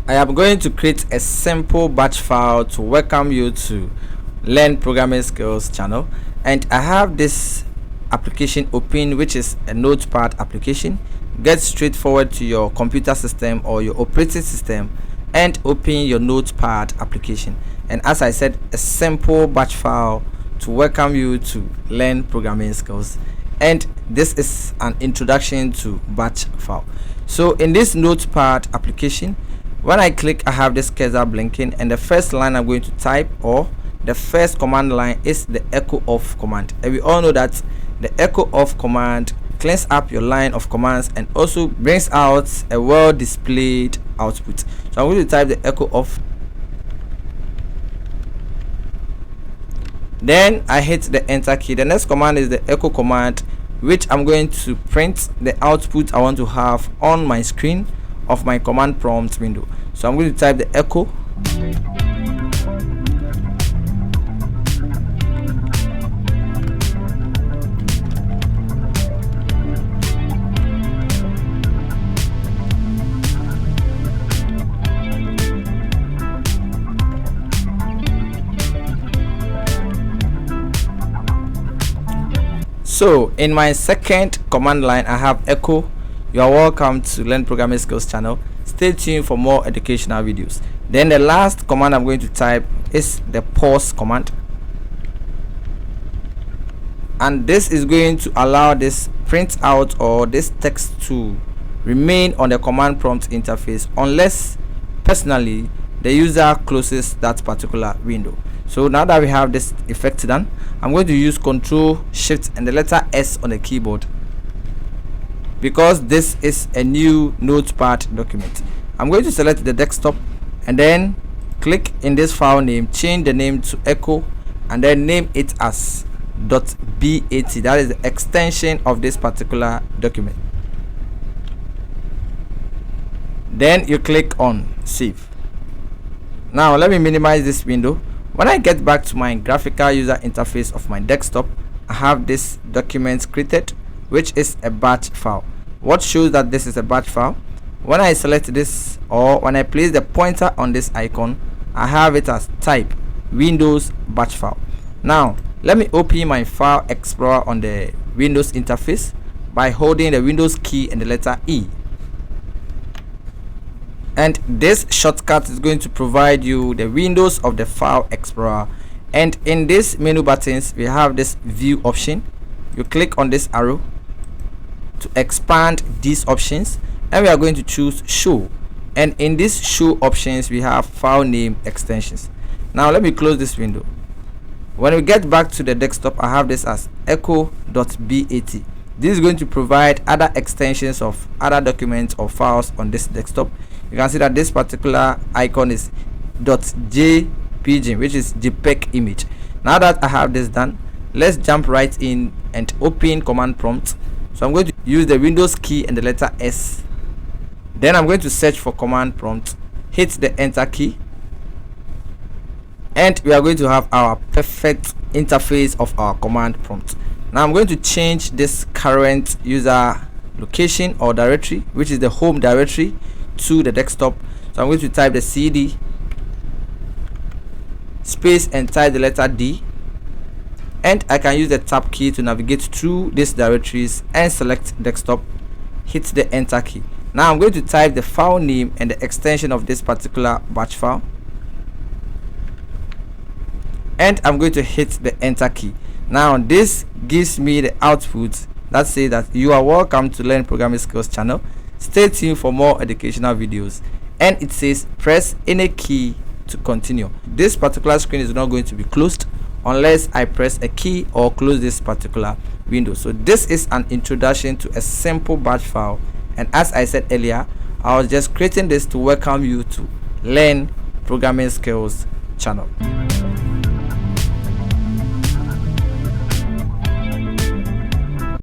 I am going to create a simple batch file to welcome you to Learn Programming Skills channel, and I have this application open, which is a notepad application. Get straight forward to your computer system or your operating system and open your notepad application. And as I said, a simple batch file to welcome you to Learn Programming Skills, and this is an introduction to batch file. So in this notepad application, when I click, I have this cursor blinking, and the first line I'm going to type, or the first command line, is the echo off command. And we all know that the echo off command cleans up your line of commands and also brings out a well displayed output. So I'm going to type the echo off. Then I hit the enter key. The next command is the echo command, which I'm going to print the output I want to have on my screen of my command prompt window. So I'm going to type the echo. So in my second command line, I have echo. You are welcome to Learn Programming Skills channel. Stay tuned for more educational videos. Then the last command I'm going to type is the pause command, and this is going to allow this print out or this text to remain on the command prompt interface unless personally the user closes that particular window. So now that we have this effect done, I'm going to use Ctrl Shift and the letter S on the keyboard, because this is a new notepad document. I'm going to select the desktop and then click in this file name, change the name to echo, and then name it as .bat. That is the extension of this particular document. Then you click on save. Now let me minimize this window. When I get back to my graphical user interface of my desktop, I have this document created, which is a batch file. What shows that this is a batch file? When I select this, or when I place the pointer on this icon, I have it as type Windows batch file. Now let me open my File Explorer on the Windows interface by holding the Windows key and the letter E. And this shortcut is going to provide you the windows of the File Explorer. And in this menu buttons, we have this view option. You click on this arrow to expand these options, and we are going to choose show. And in this show options, we have file name extensions. Now let me close this window. When we get back to the desktop, I have this as echo.bat. This is going to provide other extensions of other documents or files on this desktop. You can see that this particular icon is .jpg, which is JPEG image. Now that I have this done, let's jump right in and open command prompt. So I'm going to use the Windows key and the letter S. Then I'm going to search for command prompt, hit the enter key, and we are going to have our perfect interface of our command prompt. Now I'm going to change this current user location or directory, which is the home directory, to the desktop. So I'm going to type the CD space and type the letter D, and I can use the tab key to navigate through these directories and select desktop, hit the enter key. Now I'm going to type the file name and the extension of this particular batch file, and I'm going to hit the enter key. Now this gives me the output that says that you are welcome to Learn Programming Skills channel. Stay tuned for more educational videos, and it says press any key to continue. This particular screen is not going to be closed unless I press a key or close this particular window. So this is an introduction to a simple batch file, and as I said earlier, I was just creating this to welcome you to Learn Programming Skills channel.